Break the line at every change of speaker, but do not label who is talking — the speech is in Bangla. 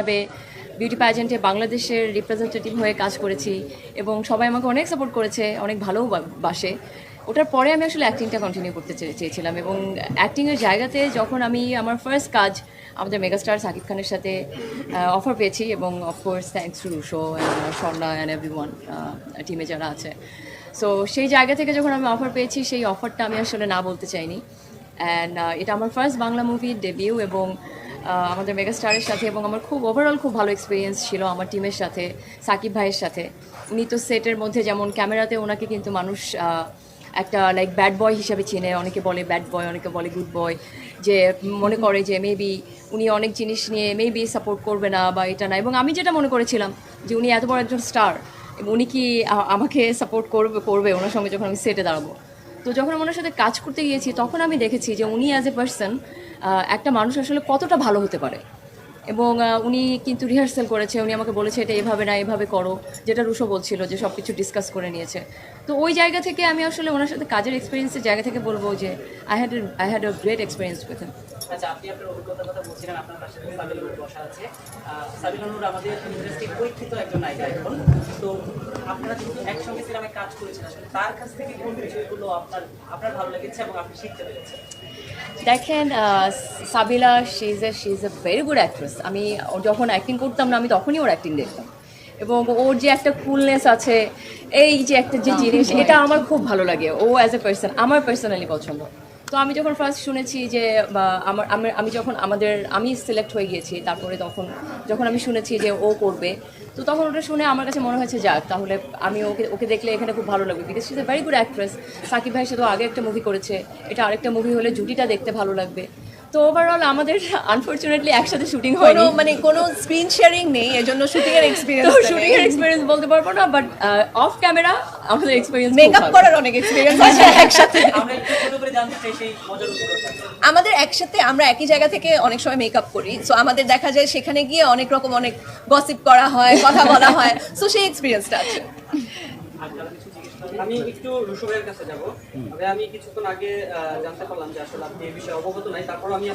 হিসাবে বিউটি প্যাজেন্টে বাংলাদেশের রিপ্রেজেন্টেটিভ হয়ে কাজ করেছি এবং সবাই আমাকে অনেক সাপোর্ট করেছে, অনেক ভালোও বাসে। ওটার পরে আমি আসলে অ্যাক্টিংটা কন্টিনিউ করতে চেয়েছিলাম এবং অ্যাক্টিংয়ের জায়গাতে যখন আমি আমার ফার্স্ট কাজ আমাদের মেগাস্টার সাকিব খানের সাথে অফার পেয়েছি এবং of course thanks to Rusho Swarna and everyone টিমে যারা আছে। সো সেই জায়গা থেকে যখন আমি অফার পেয়েছি সেই অফারটা আমি আসলে না বলতে চাইনি। অ্যান্ড এটা আমার ফার্স্ট বাংলা মুভির ডেবিউ এবং আমাদের মেগাস্টারের সাথে এবং আমার খুব ওভারঅল খুব ভালো এক্সপিরিয়েন্স ছিল আমার টিমের সাথে, সাকিব ভাইয়ের সাথে। উনি তো সেটের মধ্যে যেমন ক্যামেরাতে ওনাকে কিন্তু মানুষ একটা লাইক ব্যাড বয় হিসাবে চেনে, অনেকে বলে ব্যাড বয়, অনেকে বলে গুড বয়, যে মনে করে যে মেবি উনি অনেক জিনিস নিয়ে মেবি সাপোর্ট করবে না বা এটা না। এবং আমি যেটা মনে করেছিলাম যে উনি এত বড় একজন স্টার, উনি কি আমাকে সাপোর্ট করবে ওনার সঙ্গে যখন আমি সেটে দাঁড়াবো। তো যখন ওনার সাথে কাজ করতে গিয়েছি তখন আমি দেখেছি যে উনি অ্যাজ এ পার্সন একটা মানুষ আসলে কতটা ভালো হতে পারে। এবং উনি কিন্তু রিহার্সাল করেছে, উনি আমাকে বলেছে এটা এভাবে না এভাবে করো, যেটা রুশো বলছিল যে সব কিছু ডিসকাস করে নিয়েছে। তো ওই জায়গা থেকে আমি আসলে ওনার সাথে কাজের এক্সপিরিয়েন্সের জায়গা থেকে বলবো যে I had a great experience with him.
আচ্ছা, আপনি আপনার অভিজ্ঞতার কথা বলছিলেন, আপনার পাশে সাবিলা নূর বসা আছে। সাবিলা নূর আমাদের ইন্ডাস্ট্রির পরীক্ষিত একজন নায়িকা এখন। তো আপনারা যেহেতু একসঙ্গে সিনেমায় কাজ করেছেন, আসলে তার কাছ থেকে কোন বিষয়গুলো আপনার ভালো লেগেছে এবং আপনি শিখতে পেরেছেন?
দেখেন, Sabila she is a very good actress. আমি যখন অ্যাক্টিং করতাম না আমি তখনই ওর অ্যাক্টিং দেখতাম এবং ওর যে একটা কুলনেস আছে, এই যে একটা যে জিনিস, এটা আমার খুব ভালো লাগে। ও অ্যাজ এ পার্সন আমার পার্সোনালি পছন্দ। তো আমি যখন ফার্স্ট শুনেছি যে আমি সিলেক্ট হয়ে গিয়েছি, তারপরে যখন আমি শুনেছি যে ও করবে, তো তখন ওটা শুনে আমার কাছে মনে হয়েছে যাক তাহলে আমি ওকে দেখলে এখানে খুব ভালো লাগবে, because she is a very good actress. Sakib ভাইয়ের সাথে আগে একটা মুভি করেছে, এটা আরেকটা মুভি হলে জুটিটা দেখতে ভালো লাগবে। তো ওভারঅল আমাদের আনফর্চুনেটলি একসাথে শুটিং হয়নি,
মানে কোনো স্ক্রিন শেয়ারিং নেই, এজন্য শুটিং এর এক্সপেরিয়েন্স,
শুটিং এর এক্সপেরিয়েন্স বলতে পারবো না, বাট অফ ক্যামেরা আমাদের এক্সপেরিয়েন্স
মেকআপ করার অনেক এক্সপেরিয়েন্স আছে একসাথে।
আমরা একটু ছোট করে জানতে চাই সেই মজার অভিজ্ঞতা।
আমাদের একসাথে আমরা একই জায়গা থেকে অনেক সময় মেকআপ করি, সো আমাদের দেখা যায় সেখানে গিয়ে অনেক রকম অনেক গসিপ করা হয়, কথা বলা হয়, সো সেই এক্সপেরিয়েন্সটা আছে।
আমি একটু রুশো ভাইয়ের কাছে যাব। তবে আমি কিছুক্ষণ আগে জানতে পারলাম যে আসলে আপনি এই বিষয়ে অবগত নাই, তারপর আমি